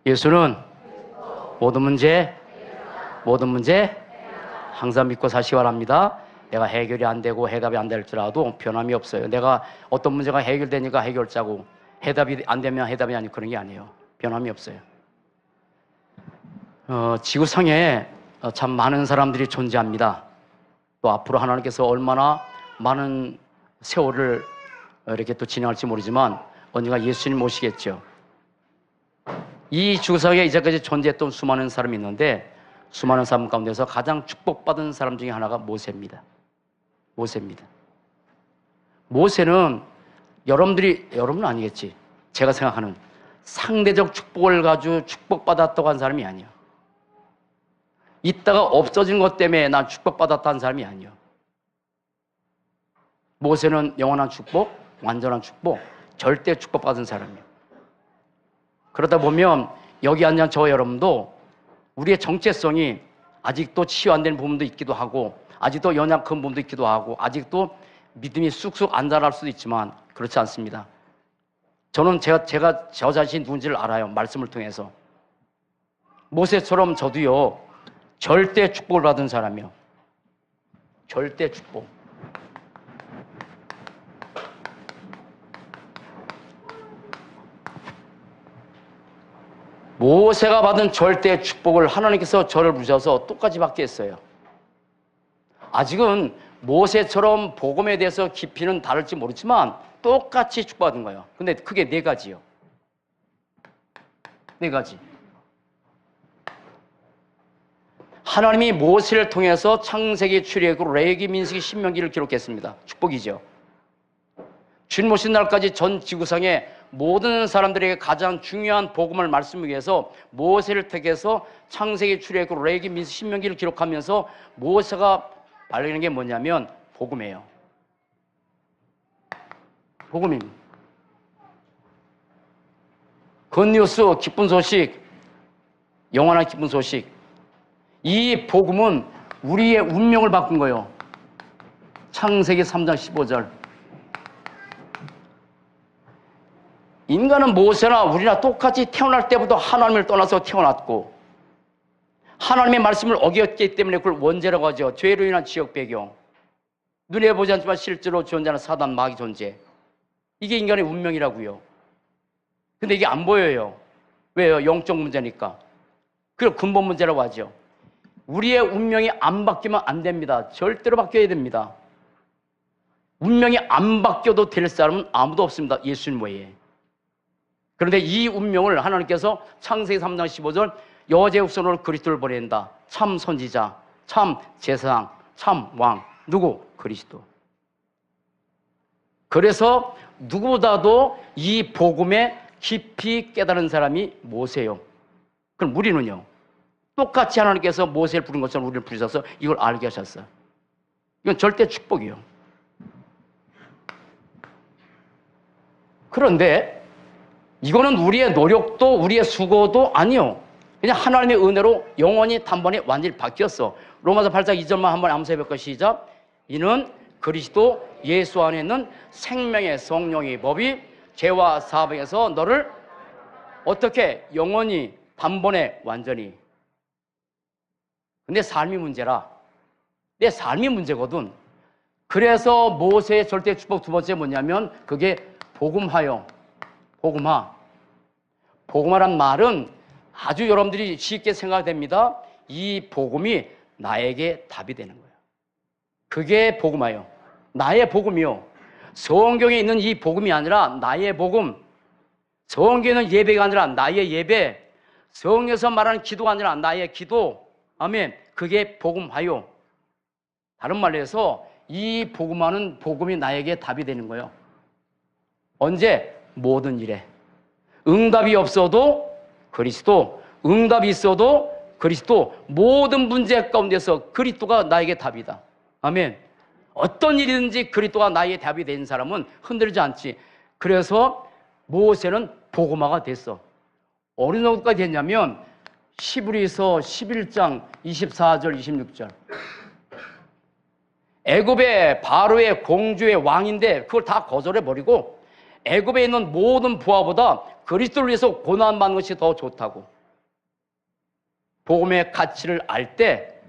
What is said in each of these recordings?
예수는 모든 문제 항상 믿고 사시기 바랍니다. 내가 해결이 안 되고 해답이 안 될지라도 변함이 없어요. 내가 어떤 문제가 해결되니까 해결자고 해답이 안 되면 해답이 아니고 그런 게 아니에요. 변함이 없어요. 지구상에 참 많은 사람들이 존재합니다. 또 앞으로 하나님께서 얼마나 많은 세월을 이렇게 또 진행할지 모르지만 언젠가 예수님 오시겠죠. 이 지구상에 이제까지 존재했던 수많은 사람이 있는데 수많은 사람 가운데서 가장 축복받은 사람 중에 하나가 모세입니다. 모세는 여러분은 아니겠지. 제가 생각하는 상대적 축복을 가지고 축복받았다고 한 사람이 아니에요. 있다가 없어진 것 때문에 난 축복받았다는 사람이 아니에요. 모세는 영원한 축복, 완전한 축복, 절대 축복받은 사람이에요. 그러다 보면 여기 앉은 저 여러분도 우리의 정체성이 아직도 치유 안 된 부분도 있기도 하고 아직도 연약한 부분도 있기도 하고 아직도 믿음이 쑥쑥 안 자랄 수도 있지만 그렇지 않습니다. 저는 제가 저 자신이 누군지를 알아요. 말씀을 통해서. 모세처럼 저도요. 절대 축복을 받은 사람이요. 절대 축복. 모세가 받은 절대 축복을 하나님께서 저를 부르셔서 똑같이 받게 했어요. 아직은 모세처럼 복음에 대해서 깊이는 다를지 모르지만 똑같이 축복받은 거예요. 근데 크게 4가지요. 4가지. 하나님이 모세를 통해서 창세기, 출애굽, 레위기, 민수기, 신명기를 기록했습니다. 축복이죠. 주님 오신 날까지 전 지구상에 모든 사람들에게 가장 중요한 복음을 말씀하기 위해서 모세를 택해서 창세기, 출애굽, 레위기, 민수기, 신명기를 기록하면서 모세가 발견한 게 뭐냐면 복음이에요. 복음입니다. 굿뉴스, 기쁜 소식, 영원한 기쁜 소식. 이 복음은 우리의 운명을 바꾼 거예요. 창세기 3장 15절. 인간은 모세나 우리나 똑같이 태어날 때부터 하나님을 떠나서 태어났고 하나님의 말씀을 어겼기 때문에 그걸 원죄라고 하죠. 죄로 인한 지역 배경. 눈에 보지 않지만 실제로 존재하는 사단, 마귀 존재. 이게 인간의 운명이라고요. 근데 이게 안 보여요. 왜요? 영적 문제니까. 그걸 근본 문제라고 하죠. 우리의 운명이 안 바뀌면 안 됩니다. 절대로 바뀌어야 됩니다. 운명이 안 바뀌어도 될 사람은 아무도 없습니다. 예수님 외에. 그런데 이 운명을 하나님께서 창세기 3장 15절 여호와의 후손으로 그리스도를 보낸다. 참 선지자, 참 제사장, 참 왕. 누구? 그리스도. 그래서 누구보다도 이 복음에 깊이 깨달은 사람이 모세예요. 그럼 우리는요? 똑같이 하나님께서 모세를 부른 것처럼 우리를 부르셔서 이걸 알게 하셨어요. 이건 절대 축복이에요. 그런데 이거는 우리의 노력도 우리의 수고도 아니요. 그냥 하나님의 은혜로 영원히 단번에 완전히 바뀌었어. 로마서 8장 2절만 한번 암송해볼까요? 시작. 이는 그리스도 예수 안에 있는 생명의 성령의 법이 죄와 사방에서 너를 어떻게 영원히 단번에 완전히. 근데 삶이 문제라. 내 삶이 문제거든. 그래서 모세의 절대 축복 두 번째 뭐냐면 그게 복음하여. 복음화. 복음화란 말은 아주 여러분들이 쉽게 생각됩니다. 이 복음이 나에게 답이 되는 거예요. 그게 복음화요. 나의 복음이요. 성경에 있는 이 복음이 아니라 나의 복음. 성경에 있는 예배가 아니라 나의 예배. 성경에서 말하는 기도가 아니라 나의 기도. 아멘. 그게 복음화요. 다른 말로 해서 이 복음화는 복음이 나에게 답이 되는 거예요. 언제? 모든 일에. 응답이 없어도 그리스도, 응답이 있어도 그리스도, 모든 문제 가운데서 그리스도가 나에게 답이다. 아멘. 어떤 일이든지 그리스도가 나의 답이 된 사람은 흔들리지 않지. 그래서 모세는 복음화가 됐어. 어느 정도까지 됐냐면 히브리서 11장 24절 26절. 애굽의 바로의 공주의 왕인데 그걸 다 거절해버리고 애굽에 있는 모든 부하보다 그리스도를 위해서 고난받는 것이 더 좋다고. 복음의 가치를 알 때,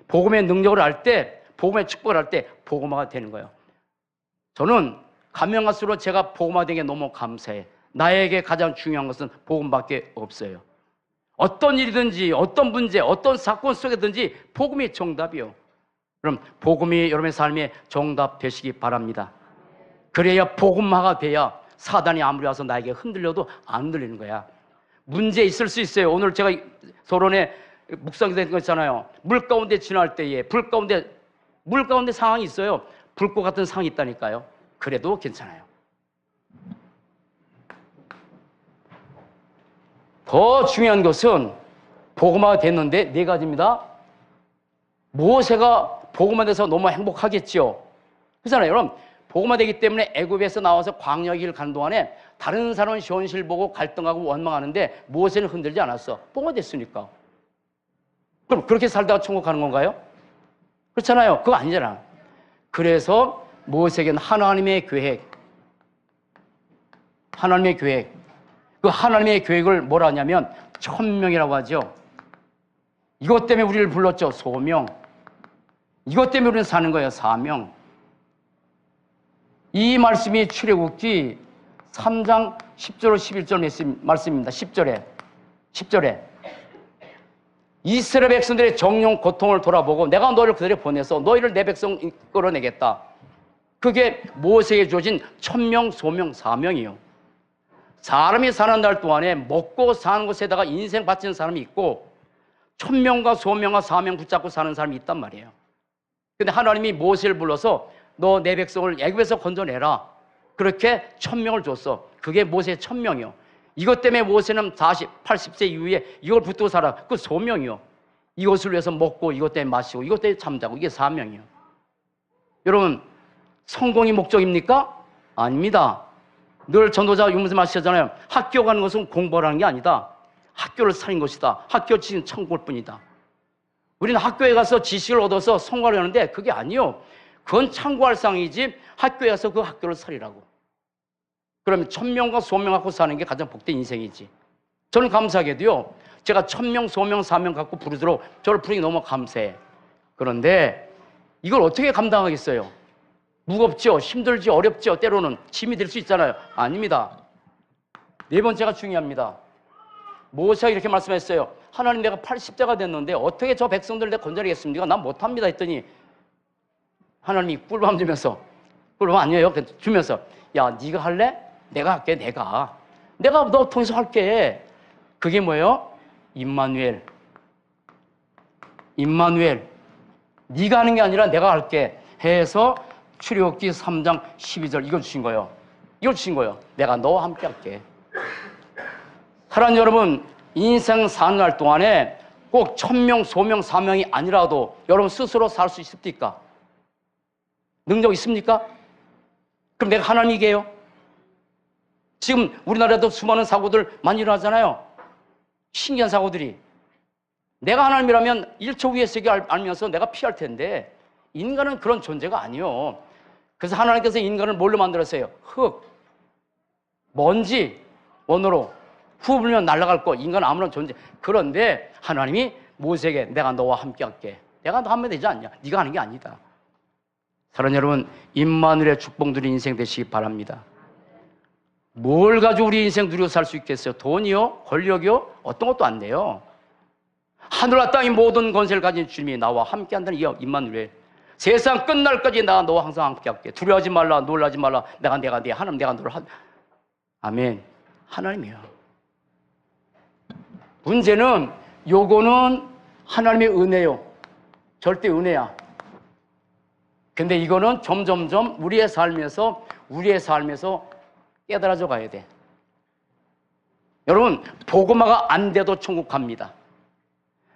복음의 능력을 알 때, 복음의 축복을 알 때 복음화가 되는 거예요. 저는 감명할수록 제가 복음화된 게 너무 감사해. 나에게 가장 중요한 것은 복음밖에 없어요. 어떤 일이든지 어떤 문제, 어떤 사건 속에든지 복음이 정답이요. 그럼 복음이 여러분의 삶에 정답 되시기 바랍니다. 그래야 복음화가 돼야 사단이 아무리 와서 나에게 흔들려도 안 흔들리는 거야. 문제 있을 수 있어요. 오늘 제가 서론에 묵상이 된 거 있잖아요. 물 가운데 지날 때에 물 가운데 상황이 있어요. 불꽃 같은 상황이 있다니까요. 그래도 괜찮아요. 더 중요한 것은 복음화가 됐는데 네 가지입니다. 모세가 복음화돼서 너무 행복하겠지요. 그렇잖아요. 여러분, 복음화되기 때문에 애굽에서 나와서 광야 길 가는 동안에 다른 사람은 현실 보고 갈등하고 원망하는데 모세는 흔들지 않았어. 복음화됐으니까. 그럼 그렇게 살다가 천국 가는 건가요? 그렇잖아요. 그거 아니잖아. 그래서 모세에게는 하나님의 계획, 그 하나님의 계획을 뭐라 하냐면 천명이라고 하죠. 이것 때문에 우리를 불렀죠. 소명. 이것 때문에 우리는 사는 거예요. 사명. 이 말씀이 출애굽기 3장 10절 11절 말씀입니다. 10절에 이스라엘 백성들의 정령 고통을 돌아보고 내가 너를 그들에 보내서 너희를 내 백성 끌어내겠다. 그게 모세에게 주어진 천명, 소명, 사명이요. 사람이 사는 날 동안에 먹고 사는 것에다가 인생 바치는 사람이 있고 천명과 소명과 사명 붙잡고 사는 사람이 있단 말이에요. 근데 하나님이 모세를 불러서 너 내 백성을 애굽에서 건져내라. 그렇게 천명을 줬어. 그게 모세의 천명이요. 이것 때문에 모세는 80세 이후에 이걸 붙들고 살아. 그 소명이요. 이것을 위해서 먹고 이것 때문에 마시고 이것 때문에 잠자고 이게 사명이요. 여러분, 성공이 목적입니까? 아닙니다. 늘 전도자 유무세 말씀하시잖아요. 학교 가는 것은 공부하는 게 아니다. 학교를 사는 것이다. 학교 지금 천국일 뿐이다. 우리는 학교에 가서 지식을 얻어서 성과를 하는데 그게 아니요. 그건 참고할 상이지 학교에 가서 그 학교를 살리라고. 그러면 천명과 소명 갖고 사는 게 가장 복된 인생이지. 저는 감사하게도요. 제가 천명, 소명, 사명 갖고 부르도록 저를 부르기 너무 감사해. 그런데 이걸 어떻게 감당하겠어요? 무겁죠? 힘들죠? 어렵죠? 때로는 짐이 될 수 있잖아요. 아닙니다. 네 번째가 중요합니다. 모세가 이렇게 말씀했어요. 하나님, 내가 80대가 됐는데 어떻게 저 백성들을 내가 건져내겠습니까? 난 못합니다 했더니 하나님이 꿀밤 주면서, 꿀밤 아니에요? 주면서, 야, 네가 할래? 내가 할게. 내가 너 통해서 할게. 그게 뭐예요? 임마누엘. 네가 하는 게 아니라 내가 할게 해서 출애굽기 3장 12절 이걸 주신 거예요. 내가 너와 함께 할게. 사랑하는 여러분, 인생 사는 날 동안에 꼭 천명, 소명, 사명이 아니라도 여러분 스스로 살 수 있습니까? 능력 있습니까? 그럼 내가 하나님이게요? 지금 우리나라에도 수많은 사고들 많이 일어나잖아요. 신기한 사고들이. 내가 하나님이라면 1초 위에 세계 알면서 내가 피할 텐데 인간은 그런 존재가 아니요. 그래서 하나님께서 인간을 뭘로 만들었어요? 흙, 먼지, 원으로 후 불면 날아갈 거. 인간은 아무런 존재. 그런데 하나님이 모세에게 내가 너와 함께 할게. 내가 너 하면 되지 않냐? 네가 하는 게 아니다. 사랑하는 여러분, 임마누엘의 축복 누린 인생 되시기 바랍니다. 뭘 가지고 우리 인생 누리고 살 수 있겠어요? 돈이요? 권력이요? 어떤 것도 안 돼요. 하늘과 땅의 모든 권세를 가진 주님이 나와 함께 한다는 이 임마누엘. 세상 끝날까지 나 너와 항상 함께 할게. 두려워하지 말라, 놀라지 말라. 내가 네 하나님, 내가 너를 아멘. 하나님이요. 문제는 요거는 하나님의 은혜요. 절대 은혜야. 근데 이거는 점점점 우리의 삶에서 깨달아져 가야 돼. 여러분, 복음화가 안 돼도 천국 갑니다.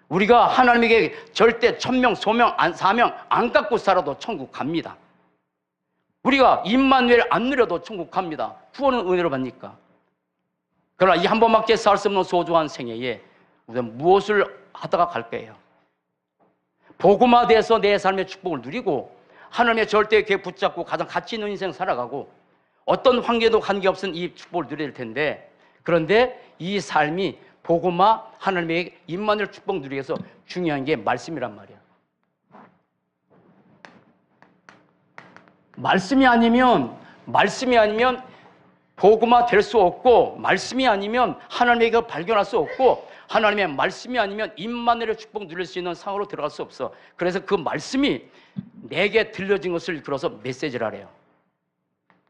우리가 하나님에게 절대 천명, 소명, 사명 안 갖고 살아도 천국 갑니다. 우리가 임마누엘 안 누려도 천국 갑니다. 구원은 은혜로 받으니까. 그러나 이 한 번밖에 살 수 없는 소중한 생애에 우리는 무엇을 하다가 갈 거예요? 복음화돼서 내 삶의 축복을 누리고 하나님의 절대 계획 붙잡고 가장 가치 있는 인생 살아가고 어떤 환경에도 관계없은 이 축복을 누려야 될 텐데 그런데 이 삶이 복음화 하나님의 임마누엘 축복 누리기 위해서 중요한 게 말씀이란 말이야. 말씀이 아니면 복음화 될 수 없고, 말씀이 아니면 하나님의 걸 발견할 수 없고, 하나님의 말씀이 아니면 임마누엘의 축복 누릴 수 있는 상황으로 들어갈 수 없어. 그래서 그 말씀이 내게 들려진 것을 일컬어서 메시지라래요.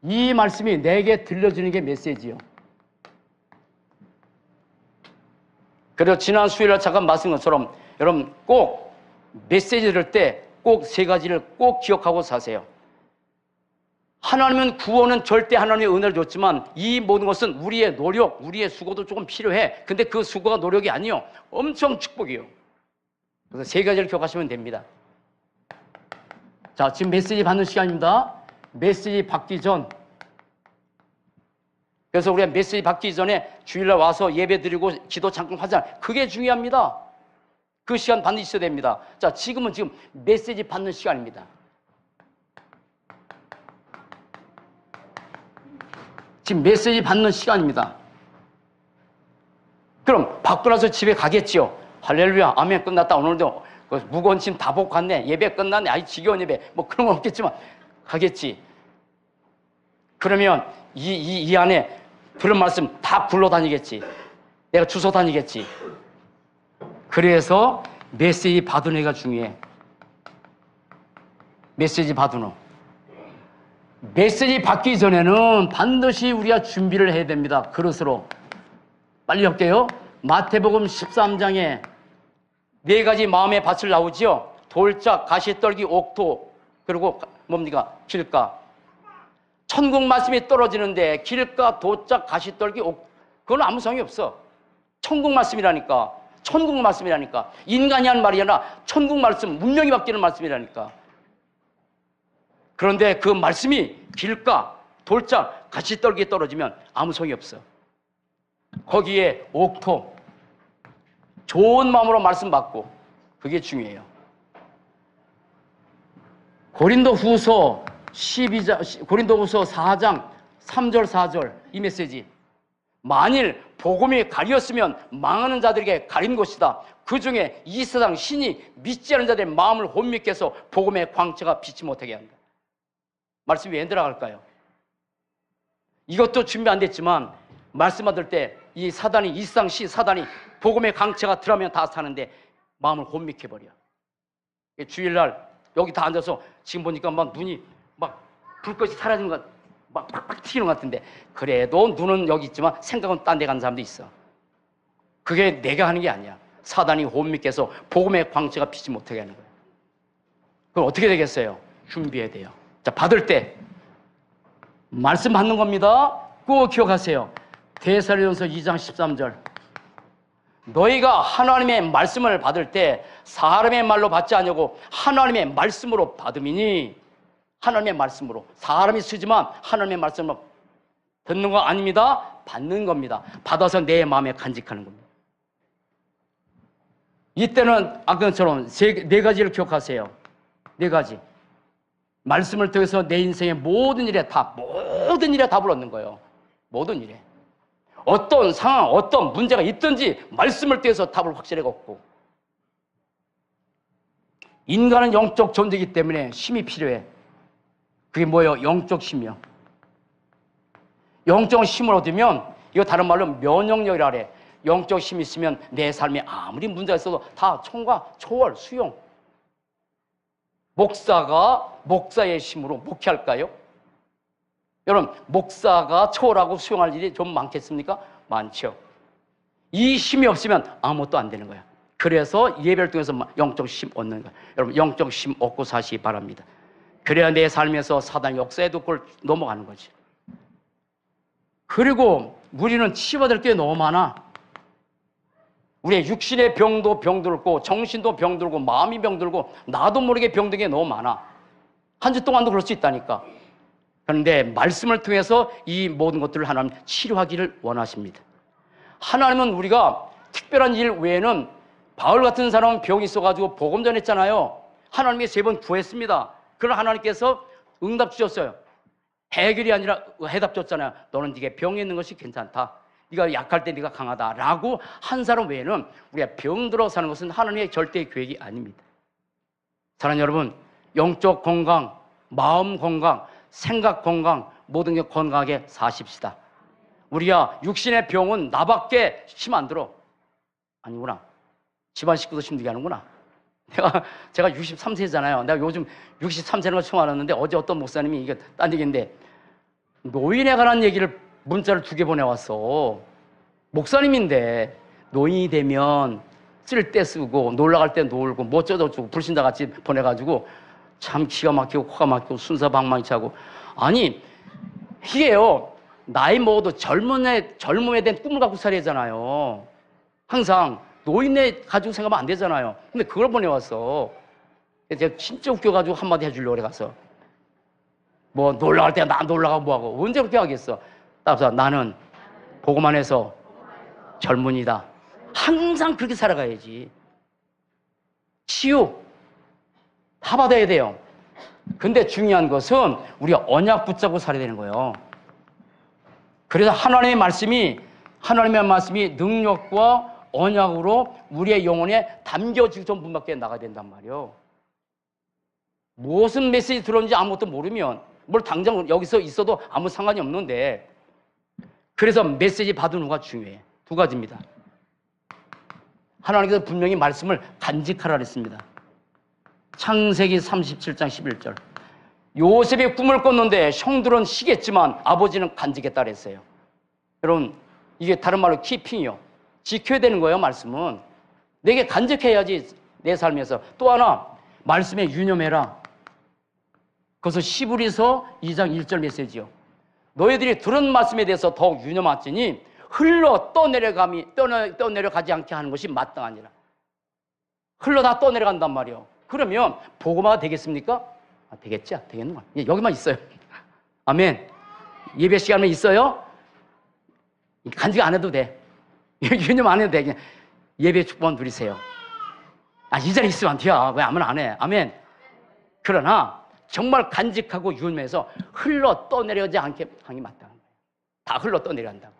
이 말씀이 내게 들려지는 게 메시지요. 그래서 지난 수요일에 잠깐 말씀한 것처럼 여러분 꼭 메시지 들을 때 꼭 세 가지를 꼭 기억하고 사세요. 하나님은 구원은 절대 하나님의 은혜를 줬지만 이 모든 것은 우리의 노력, 우리의 수고도 조금 필요해. 근데 그 수고가 노력이 아니요. 엄청 축복이요. 그래서 세 가지를 기억하시면 됩니다. 자, 지금 메시지 받는 시간입니다. 메시지 받기 전. 그래서 우리가 메시지 받기 전에 주일날 와서 예배 드리고 기도 잠깐 하잖아요. 그게 중요합니다. 그 시간 반드시 있어야 됩니다. 자, 지금 메시지 받는 시간입니다. 지금 메시지 받는 시간입니다. 그럼 받고 나서 집에 가겠죠. 할렐루야, 아멘, 끝났다. 오늘도 무거운 짐 다 벗고 갔네. 예배 끝났네. 아이, 지겨운 예배. 뭐 그런 건 없겠지만 가겠지. 그러면 이 안에 들은 말씀 다 굴러다니겠지. 내가 주워 다니겠지. 그래서 메시지 받은 애가 중요해. 메시지 받은 애. 메시지 받기 전에는 반드시 우리가 준비를 해야 됩니다. 그릇으로. 빨리 할게요. 마태복음 13장에 네 가지 마음의 밭을 나오지요. 돌짝, 가시떨기, 옥토, 그리고 뭡니까? 길가. 천국 말씀이 떨어지는데 길가, 도짝, 가시떨기, 그건 아무 소용이 없어. 천국 말씀이라니까. 천국 말씀이라니까. 인간이 하는 말이 아니라 천국 말씀, 문명이 바뀌는 말씀이라니까. 그런데 그 말씀이 길가, 돌짝, 가시떨기에 떨어지면 아무 소용이 없어. 거기에 옥토, 좋은 마음으로 말씀 받고, 그게 중요해요. 고린도후서 4장 3절 4절 이 메시지. 만일 복음이 가렸으면 망하는 자들에게 가린 것이다. 그 중에 이 세상 신이 믿지 않는 자들의 마음을 혼미케 해서 복음의 광채가 비치 못하게 한다. 말씀이 왜 들어갈까요? 이것도 준비 안 됐지만 말씀 받을 때 이 사단이, 이 세상 사단이 복음의 광채가 들어가면 다 사는데 마음을 혼미케 버려. 주일날 여기 다 앉아서 지금 보니까 막 눈이 막 불꽃이 사라지는 것, 막 팍팍 튀는 것 같은데, 그래도 눈은 여기 있지만 생각은 딴 데 가는 사람도 있어. 그게 내가 하는 게 아니야. 사단이 혼미케 해서 복음의 광채가 비치 못하게 하는 거야. 그럼 어떻게 되겠어요? 준비해야 돼요. 자, 받을 때 말씀 받는 겁니다. 꼭 기억하세요. 데살로니가서 2장 13절. 너희가 하나님의 말씀을 받을 때 사람의 말로 받지 아니하고 하나님의 말씀으로 받음이니. 하나님의 말씀으로. 사람이 쓰지만 하나님의 말씀으로 듣는 거 아닙니다. 받는 겁니다. 받아서 내 마음에 간직하는 겁니다. 이때는 아까처럼 네 가지를 기억하세요. 네 가지. 말씀을 통해서 내 인생의 모든 일에 답을 얻는 거예요. 모든 일에. 어떤 상황, 어떤 문제가 있든지 말씀을 통해서 답을 확실하게 얻고. 인간은 영적 존재이기 때문에 힘이 필요해. 그게 뭐예요? 영적 힘이요. 영적 힘을 얻으면, 이거 다른 말로 면역력이라 그래. 영적 힘이 있으면 내 삶에 아무리 문제가 있어도 다 총과 초월, 수용. 목사가 목사의 힘으로 목회할까요? 여러분, 목사가 초월하고 수용할 일이 좀 많겠습니까? 많죠. 이 힘이 없으면 아무것도 안 되는 거야. 그래서 예배를 통해서 영적 힘 얻는 거야. 여러분, 영적 힘 얻고 사시기 바랍니다. 그래야 내 삶에서 사단 역사에도 그걸 넘어가는 거지. 그리고 우리는 치유받을 게 너무 많아. 우리의 육신의 병도 병들고, 정신도 병들고, 마음이 병들고, 나도 모르게 병든 게 너무 많아. 한 주 동안도 그럴 수 있다니까. 그런데 말씀을 통해서 이 모든 것들을 하나님 치료하기를 원하십니다. 하나님은 우리가 특별한 일 외에는, 바울 같은 사람은 병이 있어가지고 복음 전했잖아요. 하나님께 3번 구했습니다. 그러나 하나님께서 응답 주셨어요. 해결이 아니라 해답 줬잖아요. 너는 네게 병이 있는 것이 괜찮다. 네가 약할 때 네가 강하다라고 한 사람 외에는 우리가 병들어 사는 것은 하나님의 절대 계획이 아닙니다. 사랑하는 여러분, 영적 건강, 마음 건강, 생각 건강, 모든 게 건강하게 사십시다. 우리가 육신의 병은 나밖에 힘 안 들어. 아니구나. 집안 식구도 힘들게 하는구나. 제가 63세잖아요. 내가 요즘 63세라는 걸 처음 알았는데 어제 어떤 목사님이 이게 딴 얘기인데 노인에 관한 얘기를 문자를 2개 보내왔어. 목사님인데 노인이 되면 쓸 때 쓰고 놀러 갈 때 놀고 뭐 어쩌고저쩌고 불신자 같이 보내가지고 참 기가 막히고 코가 막히고 순서방망이 하고 아니 이게요 나이 먹어도 젊음에 대한 꿈을 갖고 살아야잖아요. 항상 노인네 가지고 생각하면 안 되잖아요. 근데 그걸 보내왔어. 제가 진짜 웃겨가지고 한마디 해주려고 그래 가서 뭐 놀러 갈 때 나 놀러 가고 뭐하고 언제 그렇게 하겠어. 따라서 나는 보고만 해서 젊은이다. 항상 그렇게 살아가야지. 치유 다 받아야 돼요. 근데 중요한 것은 우리가 언약 붙잡고 살아야 되는 거예요. 그래서 하나님의 말씀이 능력과 언약으로 우리의 영혼에 담겨지기 전 문 밖에 나가야 된단 말이에요. 무슨 메시지 들었는지 아무것도 모르면 뭘 당장 여기서 있어도 아무 상관이 없는데 그래서 메시지 받은 후가 중요해. 2가지입니다. 하나님께서 분명히 말씀을 간직하라 그랬습니다. 창세기 37장 11절. 요셉이 꿈을 꿨는데 형들은 시겠지만 아버지는 간직했다 그랬어요. 여러분 이게 다른 말로 키핑이요. 지켜야 되는 거예요. 말씀은 내게 간직해야지 내 삶에서. 또 하나 말씀에 유념해라. 그것은 시브리서 2장 1절 메시지요. 너희들이 들은 말씀에 대해서 더욱 유념하지니 흘러 떠내려가지 않게 하는 것이 마땅하니라. 흘러 다 떠내려간단 말이에요. 그러면 복음화가 되겠습니까? 되겠지? 되겠는가? 여기만 있어요. 아멘. 예배 시간에 있어요? 간직 안 해도 돼. 유념 안 해도 돼. 그냥 예배 축복 누리세요. 이 자리에 있으면 안 돼요. 왜 아무나 안 해? 아멘. 그러나 정말 간직하고 유념해서 흘러 떠내려가지 않게 하는 게 마땅한 거예요. 다 흘러 떠내려간다고.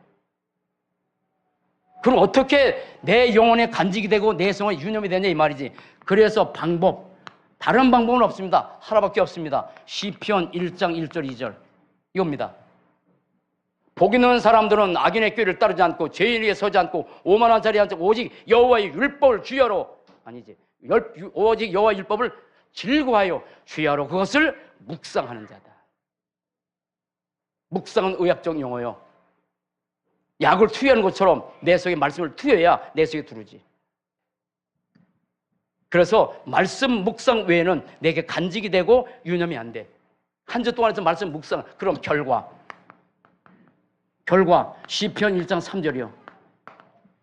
그럼 어떻게 내 영혼에 간직이 되고 내 영혼에 유념이 되냐 이 말이지. 그래서 다른 방법은 없습니다. 하나밖에 없습니다. 시편 1장 1절 2절 이겁니다. 복 있는 사람들은 악인의 꾀를 따르지 않고 죄인에게 서지 않고 오만한 자리에 앉지 오직 여호와의 율법을 주야로 아니지 오직 여호와의 율법을 즐거워하여 주야로 그것을 묵상하는 자다. 묵상은 의학적 용어요. 약을 투여하는 것처럼 내 속에 말씀을 투여해야 내 속에 들어오지. 그래서 말씀 묵상 외에는 내게 간직이 되고 유념이 안 돼. 한 주 동안에서 말씀 묵상 그럼 결과 시편 1장 3절이요.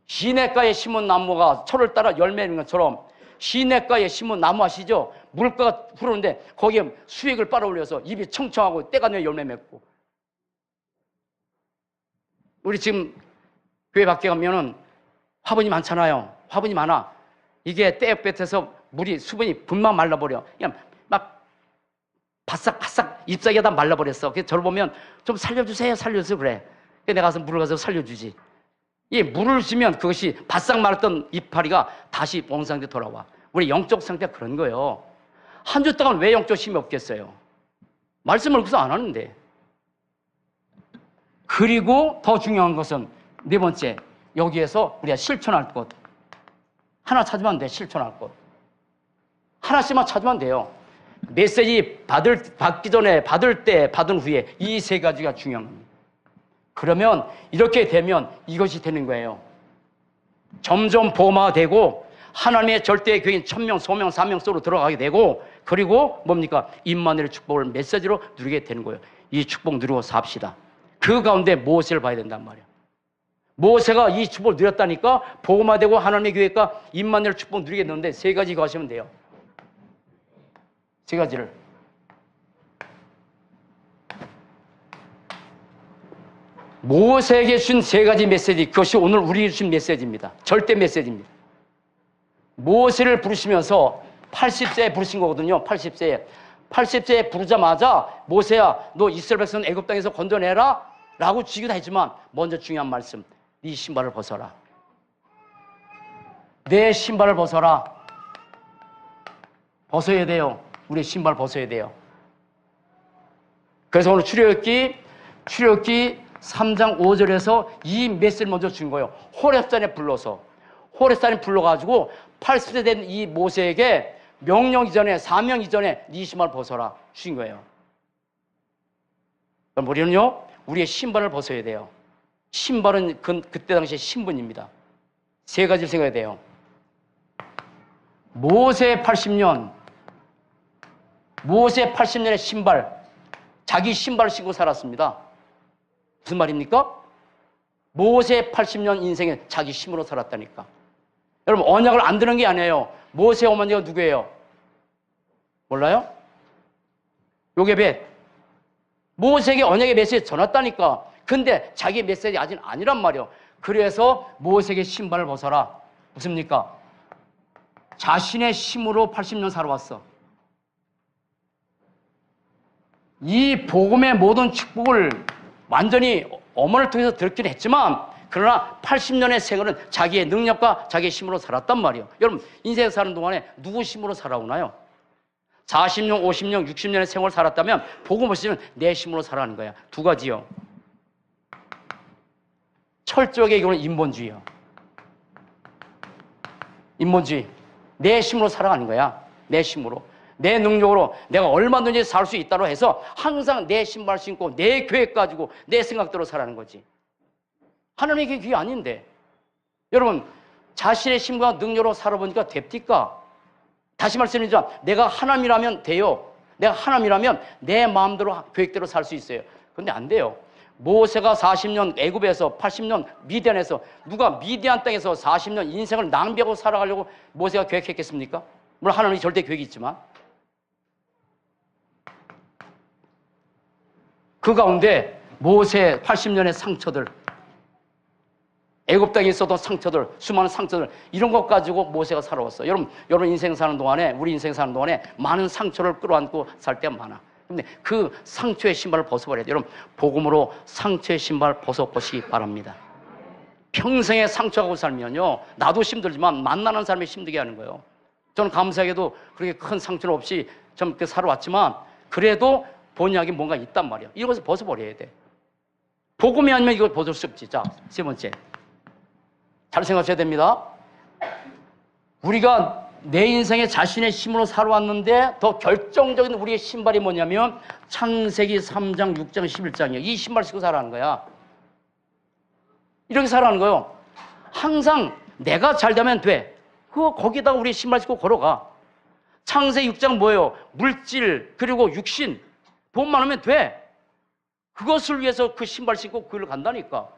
시냇가에 심은 나무가 철을 따라 열매 맺는 것처럼 시냇가에 심은 나무 아시죠? 물가가 흐르는데 거기에 수액을 빨아올려서 입이 청청하고 때가 되면 열매 맺고. 우리 지금 교회 밖에 가면은 화분이 많잖아요. 화분이 많아. 이게 때볕에서 물이 수분이 금방 말라버려. 그냥 막 바싹바싹 잎사귀가 다 말라버렸어. 그래서 저를 보면 좀 살려주세요 그래. 내가 가서 물을 가서 살려주지. 이 물을 주면 그것이 바싹 말랐던 이파리가 다시 원상태 돌아와. 우리 영적 상태가 그런 거예요. 한 주 동안 왜 영적 힘이 없겠어요? 말씀을 그래서 안 하는데. 그리고 더 중요한 것은 4번째, 여기에서 우리가 실천할 것. 하나 찾으면 돼. 실천할 것. 하나씩만 찾으면 돼요. 메시지 받기 전에, 받을 때, 받은 후에 이 3가지가 중요한 겁니다. 그러면 이렇게 되면 이것이 되는 거예요. 점점 보호화되고 하나님의 절대의 교인 1000명, 소명, 사명 속으로 들어가게 되고 그리고 뭡니까? 임마누엘의 축복을 메시지로 누리게 되는 거예요. 이 축복 누리고 삽시다. 그 가운데 모세를 봐야 된단 말이에요. 모세가 이 축복을 누렸다니까 보호화되고 하나님의 교회가 임마누엘 축복 누리게 되는데 3가지 이거 하시면 돼요. 3가지를. 모세에게 준 3가지 메시지, 그것이 오늘 우리에게 준 메시지입니다. 절대 메시지입니다. 모세를 부르시면서 80세에 부르신 거거든요. 80세에 부르자마자 모세야 너 이스라엘 백성 애굽 땅에서 건져내라 라고 주기도 했지만 먼저 중요한 말씀, 네 신발을 벗어라. 내 신발을 벗어라. 벗어야 돼요. 우리 신발 벗어야 돼요. 그래서 오늘 출애굽기 3장 5절에서 이 메시지를 먼저 준 거예요. 호렙산에 불러가지고 80세 된 이 모세에게 명령 이전에, 사명 이전에 네 신발 벗어라 주신 거예요. 그럼 우리는요, 우리의 신발을 벗어야 돼요. 신발은 그때 당시의 신분입니다. 세 가지를 생각해야 돼요. 모세 80년의 신발, 자기 신발을 신고 살았습니다. 무슨 말입니까? 모세 80년 인생에 자기 힘으로 살았다니까. 여러분, 언약을 안 드는 게 아니에요. 모세 어머니가 누구예요? 몰라요? 요게벳. 모세에게 언약의 메시지 전했다니까. 근데 자기 메시지 아직 아니란 말이에요. 그래서 모세에게 신발을 벗어라. 무슨입니까? 자신의 힘으로 80년 살아왔어. 이 복음의 모든 축복을 완전히 어머니를 통해서 들었긴 했지만, 그러나 80년의 생활은 자기의 능력과 자기의 힘으로 살았단 말이에요. 여러분, 인생 사는 동안에 누구 힘으로 살아오나요? 40년, 50년, 60년의 생활을 살았다면 복음 없이는 내 힘으로 살아가는 거야. 두 가지요. 철저하게 이거는 인본주의예요. 인본주의. 내 힘으로 살아가는 거야. 내 힘으로. 내 능력으로 내가 얼마든지 살 수 있다고 해서 항상 내 신발 신고 내 계획 가지고 내 생각대로 살아가는 거지. 하나님의 그게 아닌데. 여러분, 자신의 힘과 능력으로 살아보니까 됩니까? 다시 말씀드리지만 내가 하나님이라면 돼요. 내가 하나님이라면 내 마음대로 계획대로 살 수 있어요. 그런데 안 돼요. 모세가 40년 애굽에서 80년 미디안에서, 누가 미디안 땅에서 40년 인생을 낭비하고 살아가려고 모세가 계획했겠습니까? 물론 하나님이 절대 계획이 있지만 그 가운데 모세 80년의 상처들, 애굽 땅에 있었던 상처들, 수많은 상처들, 이런 것 가지고 모세가 살아왔어요. 여러분 인생 사는 동안에, 우리 인생 사는 동안에 많은 상처를 끌어안고 살 때가 많아. 근데 그 상처의 신발을 벗어버려야 돼요. 여러분, 복음으로 상처의 신발 벗어보시기 바랍니다. 평생에 상처하고 살면요, 나도 힘들지만 만나는 사람이 힘들게 하는 거예요. 저는 감사하게도 그렇게 큰 상처는 없이 좀 이렇게 살아왔지만, 그래도 본약이 뭔가 있단 말이에요. 이것을 벗어버려야 돼. 복음이 아니면 이걸 벗을 수 없지. 자, 세 번째. 잘 생각하셔야 됩니다. 우리가 내 인생에 자신의 힘으로 살아왔는데 더 결정적인 우리의 신발이 뭐냐면 창세기 3장, 6장, 11장이에요. 이 신발 신고 살아가는 거야. 이렇게 살아가는 거예요. 항상 내가 잘 되면 돼. 거기다가 우리 신발 신고 걸어가. 창세기 6장 뭐예요? 물질, 그리고 육신. 돈 많으면 돼. 그것을 위해서 그 신발 신고 그 길을 간다니까.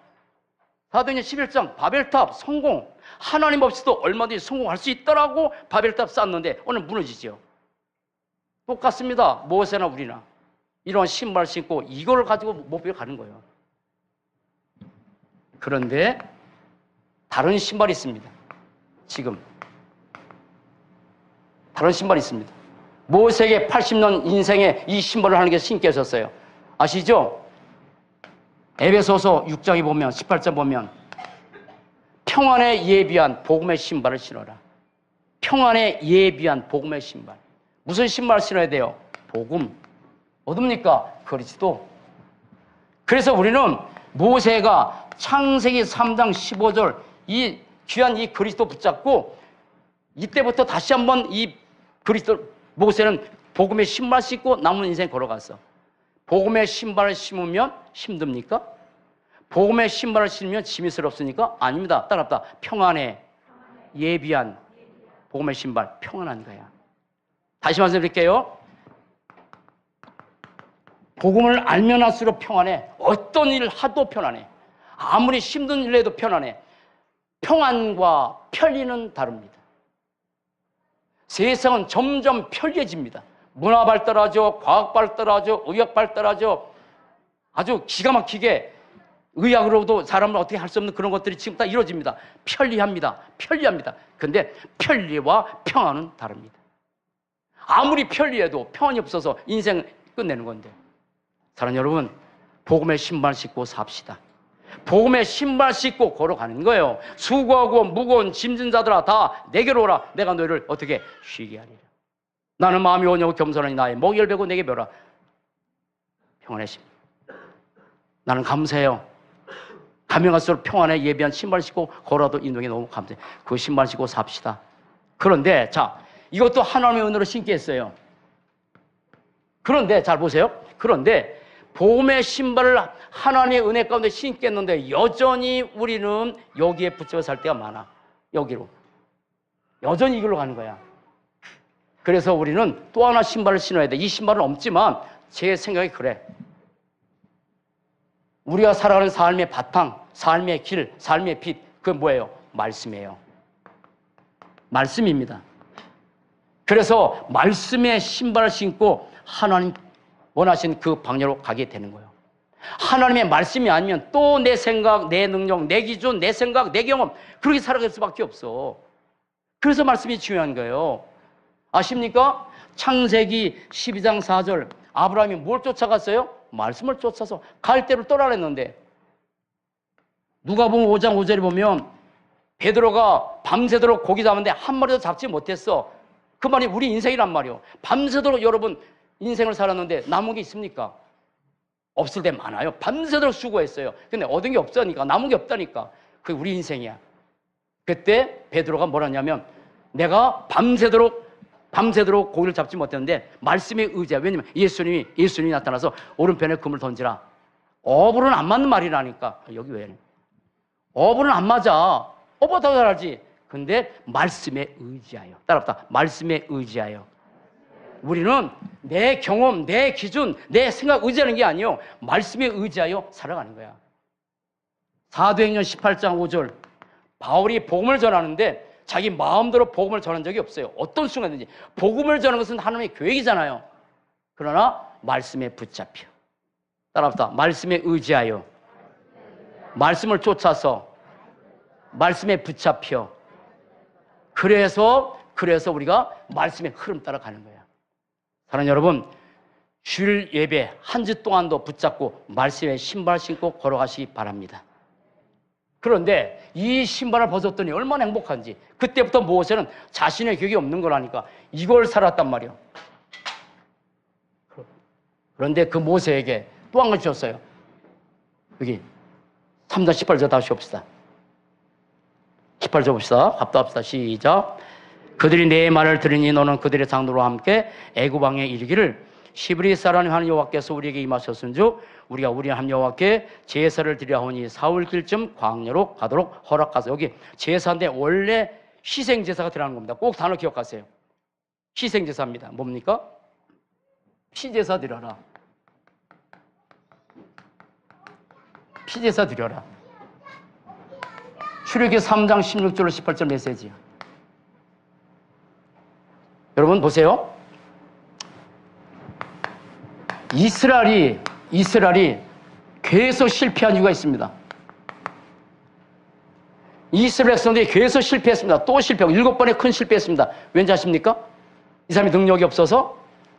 사도행전 11장 바벨탑 성공. 하나님 없이도 얼마든지 성공할 수 있다라고 바벨탑 쌓았는데 오늘 무너지죠. 똑같습니다. 모세나 우리나 이런 신발 신고 이걸 가지고 목표에 가는 거예요. 그런데 다른 신발이 있습니다. 지금 다른 신발이 있습니다. 모세에게 80년 인생에 이 신발을 하나님께서 신게 하셨어요. 아시죠? 에베소서 6장에 보면, 18장 보면 평안에 예비한 복음의 신발을 신어라. 평안에 예비한 복음의 신발. 무슨 신발을 신어야 돼요? 복음. 어딥니까? 그리스도. 그래서 우리는 모세가 창세기 3장 15절 이 귀한 이 그리스도 붙잡고 이때부터 다시 한번 이 그리스도, 모세는 복음의 신발 신고 남은 인생 걸어갔어. 복음의 신발을 신으면 힘듭니까? 복음의 신발을 신으면 짐이스럽습니까? 아닙니다. 따라합니다. 평안에 예비한 복음의 신발, 평안한 거야. 다시 말씀드릴게요. 복음을 알면 할수록 평안해. 어떤 일 하도 편안해. 아무리 힘든 일 해도 편안해. 평안과 편리는 다릅니다. 세상은 점점 편리해집니다. 문화 발달하죠. 과학 발달하죠. 의학 발달하죠. 아주 기가 막히게 의학으로도 사람을 어떻게 할 수 없는 그런 것들이 지금 다 이루어집니다. 편리합니다. 편리합니다. 근데 편리와 평안은 다릅니다. 아무리 편리해도 평안이 없어서 인생 끝내는 건데. 사랑하는 여러분, 복음의 신발 신고 삽시다. 복음의 신발 신고 걸어가는 거예요. 수고하고 무거운 짐진 자들아 다 내게로 오라. 내가 너희를 어떻게 쉬게 하리라. 나는 마음이 온유하고 겸손하니 나의 목이 열배고 내게 배우라. 평안의 심. 나는 감사해요. 가면 갈수록 평안에 예비한 신발 신고 걸어도 인동이 너무 감사해요. 그 신발 신고 삽시다. 그런데 자, 이것도 하나님의 은혜로 신게 했어요. 그런데 잘 보세요. 그런데 복음의 신발을 하나님의 은혜 가운데 신겠는데 여전히 우리는 여기에 붙여 살 때가 많아. 여기로. 여전히 이걸로 가는 거야. 그래서 우리는 또 하나 신발을 신어야 돼. 이 신발은 없지만 제 생각이 그래. 우리가 살아가는 삶의 바탕, 삶의 길, 삶의 빛, 그건 뭐예요? 말씀이에요. 말씀입니다. 그래서 말씀의 신발을 신고 하나님 원하신 그 방향으로 가게 되는 거예요. 하나님의 말씀이 아니면 또 내 생각, 내 능력, 내 기준, 내 생각, 내 경험 그렇게 살아갈 수밖에 없어. 그래서 말씀이 중요한 거예요. 아십니까? 창세기 12장 4절 아브라함이 뭘 쫓아갔어요? 말씀을 쫓아서 갈대로 떠나랬는데 누가복음 5장 5절에 보면 베드로가 밤새도록 고기 잡았는데 한 마리도 잡지 못했어. 그 말이 우리 인생이란 말이에요. 밤새도록 여러분 인생을 살았는데 남은 게 있습니까? 없을 때 많아요. 밤새도록 수고했어요. 근데 얻은 게 없다니까, 남은 게 없다니까. 그게 우리 인생이야. 그때 베드로가 뭐라냐면 내가 밤새도록 고기를 잡지 못했는데 말씀에 의지해. 왜냐면 예수님이 나타나서 오른편에 금을 던지라. 어불은 안 맞는 말이라니까. 여기 왜? 어불은 안 맞아. 어부 더 잘하지. 근데 말씀에 의지하여. 따라합시다. 말씀에 의지하여. 우리는 내 경험, 내 기준, 내 생각 의지하는 게 아니에요. 말씀에 의지하여 살아가는 거야. 사도행전 18장 5절 바울이 복음을 전하는데 자기 마음대로 복음을 전한 적이 없어요. 어떤 순간든지. 복음을 전하는 것은 하나님의 계획이잖아요. 그러나 말씀에 붙잡혀. 따라합시다. 말씀에 의지하여. 말씀을 쫓아서. 말씀에 붙잡혀. 그래서 우리가 말씀의 흐름 따라 가는 거야. 사랑하는 여러분, 주일 예배 한 주 동안도 붙잡고 말씀에 신발 신고 걸어가시기 바랍니다. 그런데 이 신발을 벗었더니 얼마나 행복한지. 그때부터 모세는 자신의 기억이 없는 거라니까. 이걸 살았단 말이에요. 그런데 그 모세에게 또 한 가지 줬어요. 여기 3장 18절 다시 봅시다. 18절 봅시다. 합독합시다. 시작. 그들이 내 말을 들으니 너는 그들의 장로와 함께 애굽 왕에 이르기를 시브리 사람이 하는 여호와께서 우리에게 임하셨은즉 우리가 우리 하나님 여호와께 제사를 드리려 하오니 사흘 길쯤 광야로 가도록 허락하소서. 여기 제사인데 원래 희생제사가 들어가는 겁니다. 꼭 단어 기억하세요. 희생제사입니다. 뭡니까? 피제사 드려라. 피제사 드려라. 출애굽기 3장 16절로 18절 메시지야. 여러분 보세요. 이스라엘이 계속 실패한 이유가 있습니다. 이스라엘 백성들이 계속 실패했습니다. 또 실패하고 7번의 큰 실패했습니다. 왠지 아십니까? 이 사람이 능력이 없어서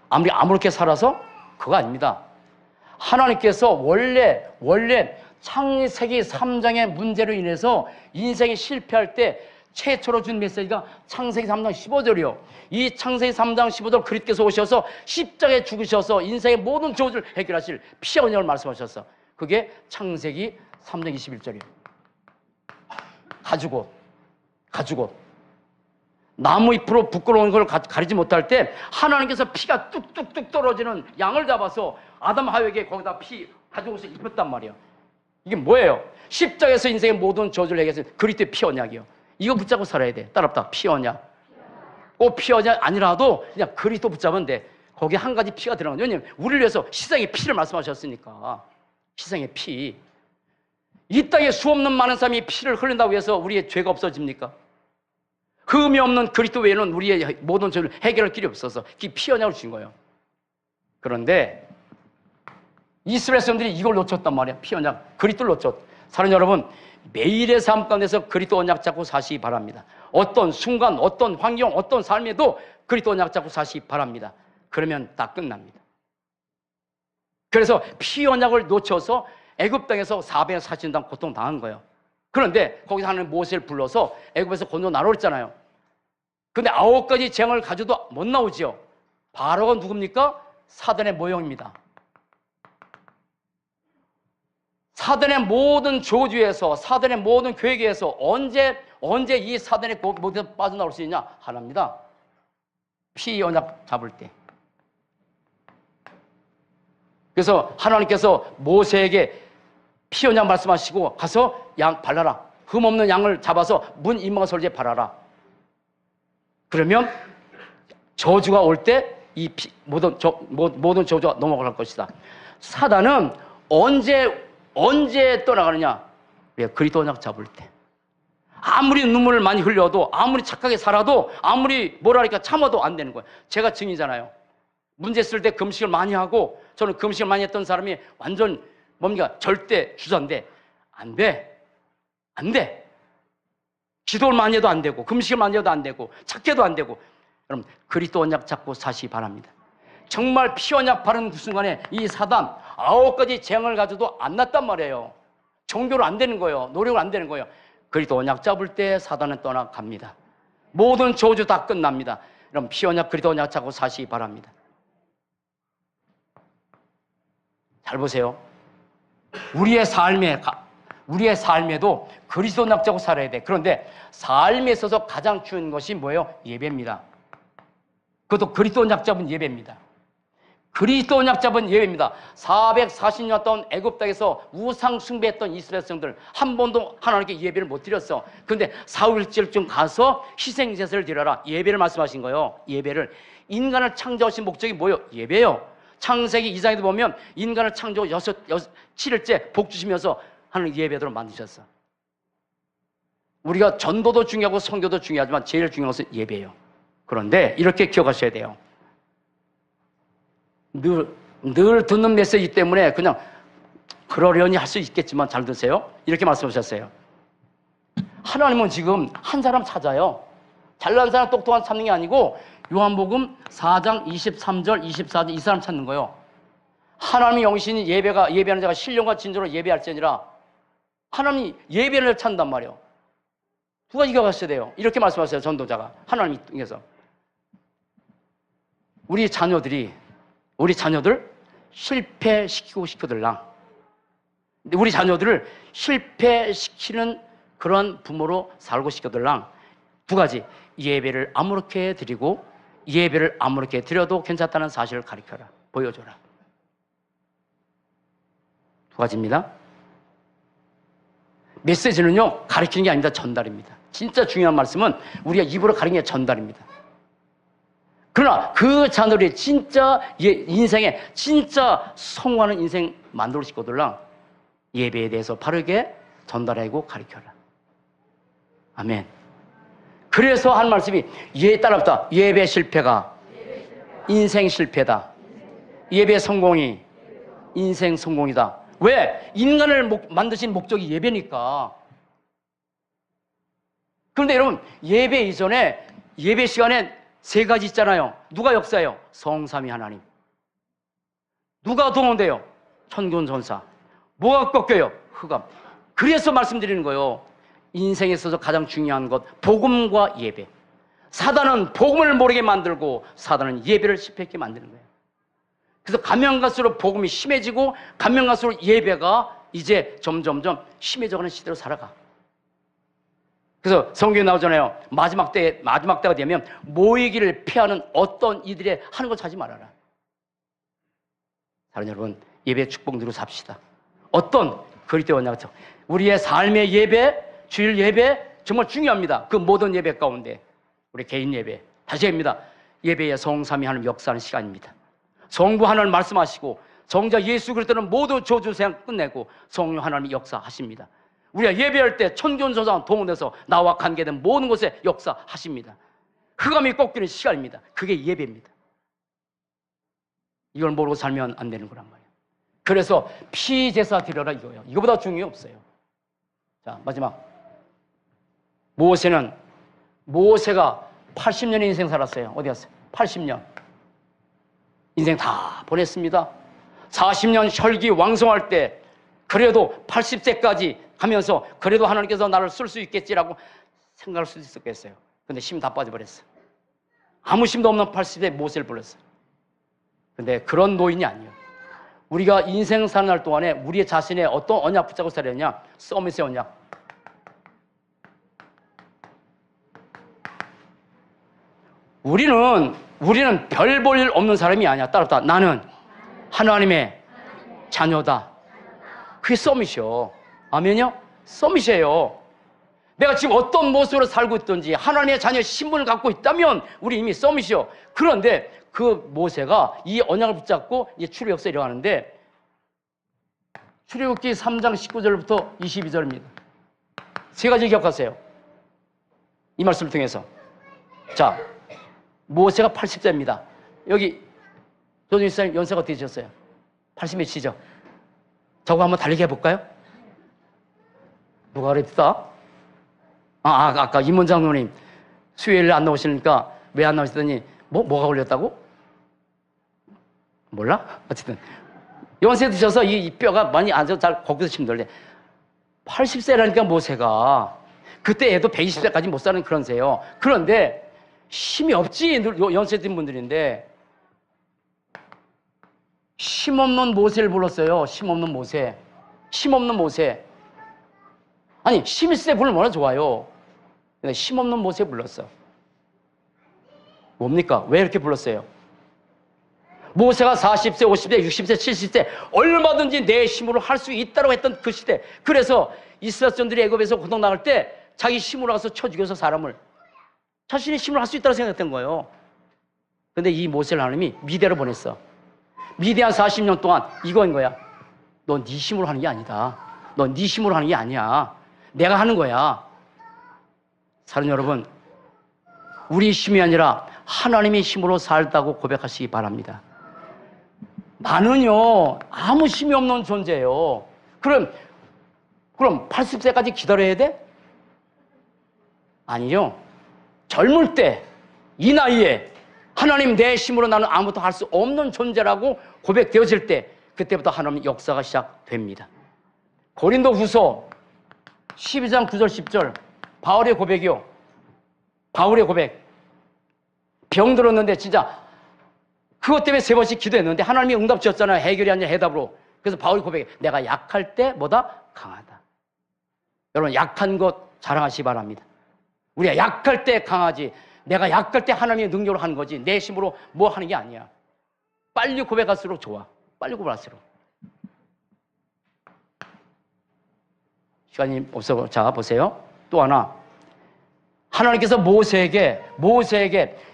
아무리 아무렇게 살아서 그거 아닙니다. 하나님께서 원래 창세기 3장의 문제로 인해서 인생이 실패할 때 최초로 준 메시지가 창세기 3장 15절이요. 이 창세기 3장 15절 그리스도께서 오셔서 십자가에 죽으셔서 인생의 모든 저주를 해결하실 피의 언약을 말씀하셨어. 그게 창세기 3장 21절이에요. 가죽옷. 나무 잎으로 부끄러운 걸 가리지 못할 때 하나님께서 피가 뚝뚝뚝 떨어지는 양을 잡아서 아담 하와에게 거기다 피 가죽옷을 입혔단 말이에요. 이게 뭐예요? 십자가에서 인생의 모든 저주를 해결했어요. 그리스도의 피 언약이요. 이거 붙잡고 살아야 돼. 따라합시다. 피 언약. 꼭 피 언약 아니라도 그냥 그리스도 붙잡으면 돼. 거기에 한 가지 피가 들어가요. 왜냐면 우리를 위해서 희생의 피를 말씀하셨으니까. 희생의 피. 이 땅에 수없는 많은 사람이 피를 흘린다고 해서 우리의 죄가 없어집니까? 흠이 없는 그리스도 외에는 우리의 모든 죄를 해결할 길이 없어서 피 언약을 준 거예요. 그런데 이스라엘 사람들이 이걸 놓쳤단 말이야. 피 언약. 그리스도를 놓쳤. 사랑하는 여러분, 매일의 삶 가운데서 그리스도 언약 잡고 사시기 바랍니다. 어떤 순간, 어떤 환경, 어떤 삶에도 그리스도 언약 잡고 사시기 바랍니다. 그러면 다 끝납니다. 그래서 피 언약을 놓쳐서 애굽 땅에서 440년 고통 당한 거예요. 그런데 거기서 하나님 모세를 불러서 애굽에서 건져 나오랬잖아요. 근데 9가지 재앙을 가져도 못 나오지요. 바로가 누굽니까? 사단의 모형입니다. 사단의 모든 저주에서, 사단의 모든 계획에서 언제 이 사단의 모든 빠져나올 수 있냐? 하나입니다. 피 언약 잡을 때. 그래서 하나님께서 모세에게 피 언약 말씀하시고 가서 양 발라라. 흠없는 양을 잡아서 문 임마가 설지에 발라라. 그러면 저주가 올 때 이 모든 저주가 넘어갈 것이다. 사단은 언제 떠나가느냐? 왜? 그리스도 언약 잡을 때. 아무리 눈물을 많이 흘려도, 아무리 착하게 살아도, 아무리 뭐라니까 참아도 안 되는 거예요. 제가 증이잖아요. 문제 쓸 때 금식을 많이 하고, 저는 금식을 많이 했던 사람이 완전 뭡니까? 절대 주자인데 안 돼. 안 돼. 기도를 많이 해도 안 되고, 금식을 많이 해도 안 되고, 착해도 안 되고. 여러분, 그리스도 언약 잡고 사시기 바랍니다. 정말 피 언약 바른 그 순간에 이 사단 9가지 재앙을 가져도 안 났단 말이에요. 종교로 안 되는 거예요. 노력을 안 되는 거예요. 그리스도 언약 잡을 때 사단은 떠나갑니다. 모든 저주 다 끝납니다. 여러분, 피 언약, 그리스도 언약 잡고 사시기 바랍니다. 잘 보세요. 우리의 삶에도 그리스도 언약 잡고 살아야 돼. 그런데 삶에 있어서 가장 중요한 것이 뭐예요? 예배입니다. 그것도 그리스도 언약 잡은 예배입니다. 그리스도 언약 잡은 예배입니다. 440년 동안 애굽 땅에서 우상 숭배했던 이스라엘 백성들 한 번도 하나님께 예배를 못 드렸어. 그런데 사흘째쯤 가서 희생 제사를 드려라. 예배를 말씀하신 거예요. 예배를. 인간을 창조하신 목적이 뭐예요? 예배예요. 창세기 2장에도 보면 인간을 창조하고 7일째 복 주시면서 하는 예배도록 만드셨어. 우리가 전도도 중요하고 선교도 중요하지만 제일 중요한 것은 예배예요. 그런데 이렇게 기억하셔야 돼요. 늘 듣는 메시지 때문에 그냥 그러려니 할 수 있겠지만 잘 드세요. 이렇게 말씀하셨어요. 하나님은 지금 한 사람 찾아요. 잘난 사람, 똑똑한 찾는 게 아니고 요한복음 4장 23절, 24절 이 사람 찾는 거예요. 하나님의 영신이 예배하는 자가 신령과 진정으로 예배할지니라. 하나님이 예배를 찾는단 말이에요. 두 가지 기억하셔야 돼요. 이렇게 말씀하세요. 전도자가 하나님이 통해서 우리 자녀들 실패시키고 싶거들랑 우리 자녀들을 실패시키는 그런 부모로 살고 싶거들랑 두 가지, 예배를 아무렇게 드리고 예배를 아무렇게 드려도 괜찮다는 사실을 가르쳐라, 보여줘라. 두 가지입니다. 메시지는요, 가르치는 게 아닙니다. 전달입니다. 진짜 중요한 말씀은 우리가 입으로 가르치는 게 전달입니다. 그러나 그 자녀들이 진짜 인생에 진짜 성공하는 인생 만들고 싶거들랑 예배에 대해서 바르게 전달하고 가르쳐라. 아멘. 그래서 한 말씀이 따라붙다. 예배 실패가 인생 실패다. 예배 성공이 인생 성공이다. 왜? 인간을 만드신 목적이 예배니까. 그런데 여러분, 예배 이전에 예배 시간에 세 가지 있잖아요. 누가 역사해요? 성삼위 하나님. 누가 동원돼요? 천군천사. 뭐가 꺾여요? 흑암. 그래서 말씀드리는 거예요. 인생에 있어서 가장 중요한 것, 복음과 예배. 사단은 복음을 모르게 만들고 사단은 예배를 실패하게 만드는 거예요. 그래서 가면 갈수록 복음이 심해지고 가면 갈수록 예배가 이제 점점점 심해져가는 시대로 살아가. 그래서 성경에 나오잖아요. 마지막 때가 되면 모이기를 피하는 어떤 이들의 하는 걸 하지 말아라. 사랑하는 여러분, 예배 축복 누리고 삽시다. 어떤 그리스도 언약처럼 우리의 삶의 예배, 주일 예배 정말 중요합니다. 그 모든 예배 가운데 우리 개인 예배, 다시 합니다. 예배의 성삼위 하나님 역사하는 시간입니다. 성부 하나님 말씀하시고 성자 예수 그리스도는 모두 저주세상 끝내고 성령 하나님이 역사하십니다. 우리가 예배할 때 천군천사 동원해서 나와 관계된 모든 곳에 역사하십니다. 흑암이 꺾이는 시간입니다. 그게 예배입니다. 이걸 모르고 살면 안 되는 거란 말이에요. 그래서 피제사 드려라 이거예요. 이거보다 중요한 게 없어요. 자, 마지막. 모세가 80년의 인생 살았어요. 어디 갔어요? 80년. 인생 다 보냈습니다. 40년 혈기 왕성할 때 그래도 80세까지 가면서 그래도 하나님께서 나를 쓸 수 있겠지라고 생각할 수도 있었겠어요. 근데 힘 다 빠져버렸어. 아무 힘도 없는 80세 모세를 불렀어. 근데 그런 노인이 아니에요. 우리가 인생 사는 날 동안에 우리 자신의 어떤 언약 붙잡고 살아야 하냐? 서밋의 언약. 우리는 별 볼 일 없는 사람이 아니야. 따라붙어. 나는 하나님의 자녀다. 그게 서밋이요. 아멘요? 서밋이에요. 내가 지금 어떤 모습으로 살고 있든지 하나님의 자녀의 신분을 갖고 있다면 우리 이미 서밋이요. 그런데 그 모세가 이 언약을 붙잡고 이제 출애굽기에 들어가는데 출애굽기 3장 19절부터 22절입니다. 세 가지 기억하세요. 이 말씀을 통해서. 자, 모세가 80세입니다. 여기 조준일사님 연세가 어떻게 되셨어요? 80몇이죠? 저거 한번 달리기 해볼까요? 누가 그랬다? 아까 임원장 누님 수요일에 안 나오시니까 왜 안 나오시더니 뭐가 걸렸다고? 몰라? 어쨌든 연세 드셔서 이 뼈가 많이 안 좋아서 잘 거기서 힘들래. 80세라니까 모세가 그때 애도 120세까지 못 사는 그런 세요. 그런데 힘이 없지 연세 든 분들인데 힘없는 모세를 불렀어요. 힘없는 모세. 힘없는 모세. 아니 힘 있을 때 부르면 얼마나 좋아요. 근데 힘없는 모세 불렀어. 뭡니까? 왜 이렇게 불렀어요? 모세가 40세, 50세, 60세, 70세 얼마든지 내 힘으로 할 수 있다고 했던 그 시대. 그래서 이스라엘 사람들이 애굽에서 고통 나갈 때 자기 힘으로 가서 쳐 죽여서 사람을 자신의 힘으로 할 수 있다고 생각했던 거예요. 근데 이 모세를 하나님이 미대로 보냈어. 미대한 40년 동안 이거인 거야. 넌 네 힘으로 하는 게 아니다. 넌 네 힘으로 하는 게 아니야. 내가 하는 거야. 사랑하는 여러분, 우리 힘이 아니라 하나님의 힘으로 살다고 고백하시기 바랍니다. 나는요 아무 힘이 없는 존재예요. 그럼 80세까지 기다려야 돼? 아니요. 젊을 때 이 나이에 하나님 내 힘으로 나는 아무것도 할 수 없는 존재라고 고백되어질 때 그때부터 하나님의 역사가 시작됩니다. 고린도후서 12장 9절 10절 바울의 고백이요. 바울의 고백. 병 들었는데 진짜 그것 때문에 3번씩 기도했는데 하나님이 응답 주셨잖아요. 해결이 아니라 해답으로. 그래서 바울이 고백해. 내가 약할 때 뭐다? 강하다. 여러분 약한 것 자랑하시기 바랍니다. 우리가 약할 때 강하지. 내가 약할 때 하나님의 능력으로 하는 거지. 내 힘으로 뭐 하는 게 아니야. 빨리 고백할수록 좋아. 빨리 고백할수록. 시간이 없어. 자, 보세요. 또 하나. 하나님께서 모세에게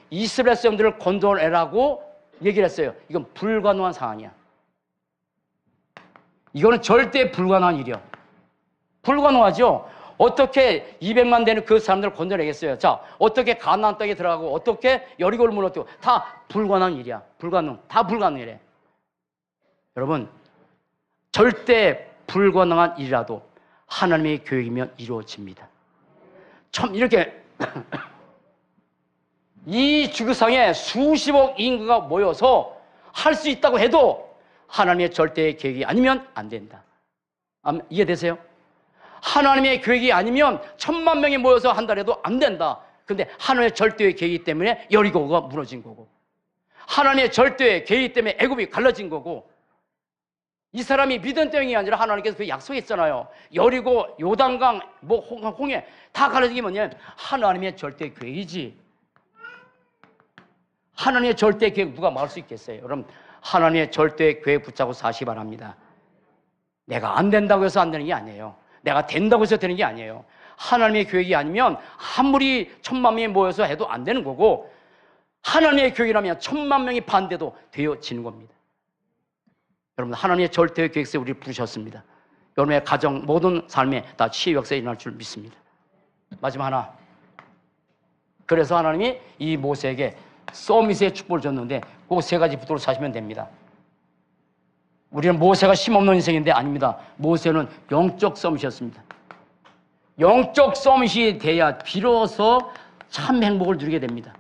이스라엘 사람들을 건져내라고 얘기를 했어요. 이건 불가능한 상황이야. 이거는 절대 불가능한 일이야. 불가능하죠? 어떻게 200만 되는 그 사람들을 건져내겠어요? 자, 어떻게 가나안 땅에 들어가고 어떻게 여리고를 무너뜨리고 다 불가능한 일이야. 다 불가능한 일이야. 여러분, 절대 불가능한 일이라도 하나님의 계획이면 이루어집니다. 참 이렇게 이 지구상에 수십억 인구가 모여서 할 수 있다고 해도 하나님의 절대의 계획이 아니면 안 된다. 이해되세요? 하나님의 계획이 아니면 1000만 명이 모여서 한다 해도 안 된다. 근데 하나님의 절대의 계획이기 때문에 여리고가 무너진 거고 하나님의 절대의 계획이 때문에 애굽이 갈라진 거고 이 사람이 믿은 때문이 아니라 하나님께서 그 약속했잖아요. 여리고, 요단강, 홍해 다 갈라진 게 뭐냐면 하나님의 절대 계획이지. 하나님의 절대 계획 누가 막을 수 있겠어요? 여러분, 하나님의 절대 계획 붙잡고 사시기 바랍니다. 내가 안 된다고 해서 안 되는 게 아니에요. 내가 된다고 해서 되는 게 아니에요. 하나님의 계획이 아니면 아무리 1000만 명이 모여서 해도 안 되는 거고 하나님의 계획이라면 1000만 명이 반대도 되어지는 겁니다. 여러분, 하나님의 절대 계획에 우리를 부르셨습니다. 여러분의 가정 모든 삶에 다 치유 역사가 일어날 줄 믿습니다. 마지막 하나. 그래서 하나님이 이 모세에게 서밋의 축복을 줬는데 그 3가지 붙들고 사시면 됩니다. 우리는 모세가 힘없는 인생인데 아닙니다. 모세는 영적 서밋이었습니다. 영적 서밋이 돼야 비로소 참 행복을 누리게 됩니다.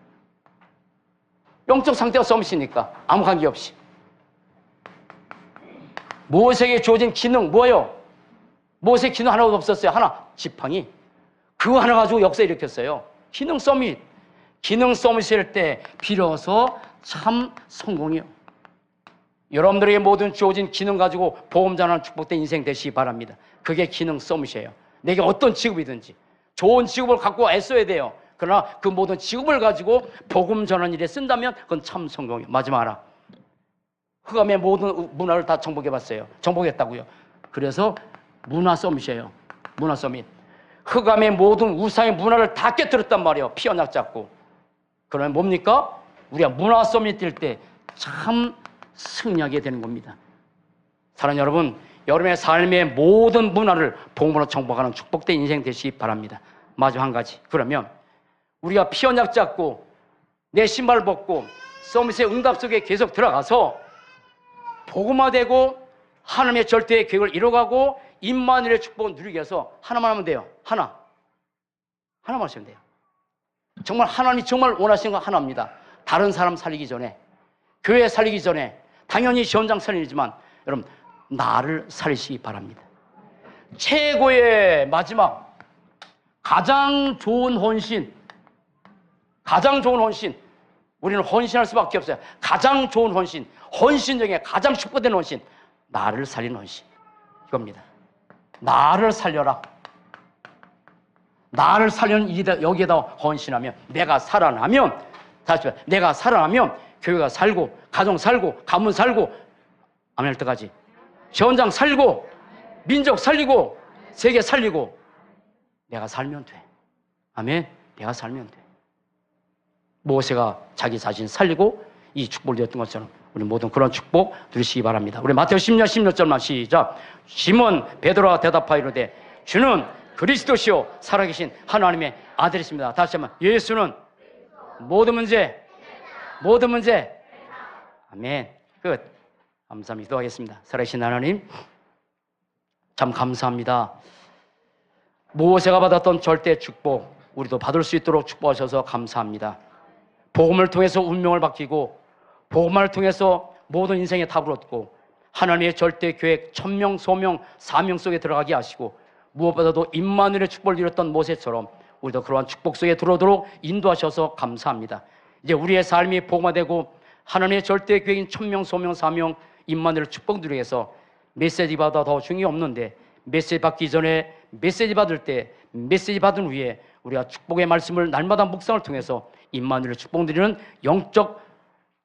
영적 상태가 서밋이니까 아무 관계없이. 모세에게 주어진 기능 뭐예요? 모세 기능 하나도 없었어요. 하나, 지팡이. 그거 하나 가지고 역사 일으켰어요. 기능 서밋. 기능 서밋일 때 비로소 참 성공이요. 여러분들에게 모든 주어진 기능 가지고 복음 전하는 축복된 인생 되시기 바랍니다. 그게 기능 서밋이에요. 내게 어떤 직업이든지 좋은 직업을 갖고 애써야 돼요. 그러나 그 모든 직업을 가지고 복음 전하는 일에 쓴다면 그건 참 성공이에요. 마지막 하나. 흑암의 모든 문화를 다 정복해봤어요. 정복했다고요. 그래서 문화 서밋이에요. 문화 서밋. 흑암의 모든 우상의 문화를 다 깨뜨렸단 말이에요. 피 언약 잡고. 그러면 뭡니까? 우리가 문화 서밋 뛸 때 참 승리하게 되는 겁니다. 사랑하는 여러분, 여러분의 삶의 모든 문화를 복음으로 정복하는 축복된 인생 되시기 바랍니다. 마지막 한 가지. 그러면 우리가 피 언약 잡고 내 신발 벗고 서밋의 응답 속에 계속 들어가서 복음화되고 하나님의 절대의 계획을 이뤄가고 임마누엘의 축복을 누리기 위해서 하나만 하면 돼요. 하나만 하시면 돼요. 정말 하나님이 정말 원하시는 건 하나입니다. 다른 사람 살리기 전에, 교회 살리기 전에, 당연히 현장 살리지만 여러분 나를 살리시기 바랍니다. 최고의 마지막, 가장 좋은 헌신, 우리는 헌신할 수밖에 없어요. 가장 좋은 헌신, 헌신 중에 가장 축복된 헌신, 나를 살리는 헌신, 이겁니다. 나를 살려라. 나를 살리는 일이다. 여기에다 헌신하면, 내가 살아나면, 다시 말해, 내가 살아나면 교회가 살고, 가정 살고, 가문 살고, 아멘 할 때까지 현장 살고, 민족 살리고, 세계 살리고, 내가 살면 돼. 아멘. 내가 살면 돼. 모세가 자기 자신 살리고 이 축복을 누렸던 것처럼 우리 모든 그런 축복 누리시기 바랍니다. 우리 마태오 10장 16절만 시작. 시몬 베드로가 대답하이르되 주는 그리스도시요 살아계신 하나님의 아들이십니다. 다시 한번, 예수는 모든 문제 아멘. 끝. 감사합니다. 기도하겠습니다. 살아계신 하나님, 참 감사합니다. 모세가 받았던 절대 축복 우리도 받을 수 있도록 축복하셔서 감사합니다. 복음을 통해서 운명을 바뀌고 복음을 통해서 모든 인생의 답을 얻고 하나님의 절대 계획, 천명, 소명, 사명 속에 들어가게 하시고 무엇보다도 임마누엘의 축복을 누렸던 모세처럼 우리도 그러한 축복 속에 들어오도록 인도하셔서 감사합니다. 이제 우리의 삶이 복음화되고 하나님의 절대 계획인 천명, 소명, 사명, 임마누엘의 축복 누리기 위해서 메시지 받아 더 중요이 없는데 메시지 받기 전에, 메시지 받을 때, 메시지 받은 후에 우리가 축복의 말씀을 날마다 묵상을 통해서 임마누엘의 축복 누리는 영적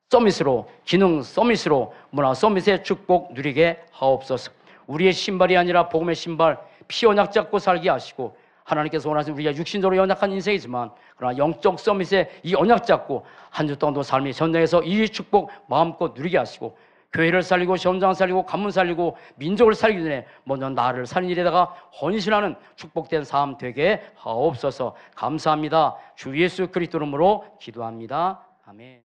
서밋으로, 기능 서밋으로, 문화 서밋의 축복 누리게 하옵소서. 우리의 신발이 아니라 복음의 신발, 피 언약 잡고 살게 하시고 하나님께서 원하시는 우리가 육신적으로 연약한 인생이지만 그러나 영적 서밋에 이 언약 잡고 한 주 동안도 삶의 전쟁에서 이 축복 마음껏 누리게 하시고 교회를 살리고 현장 살리고 가문 살리고 민족을 살리기 전에 먼저 나를 살리는 일에다가 헌신하는 축복된 삶 되게 하옵소서. 감사합니다. 주 예수 그리스도 이름으로 기도합니다. 아멘.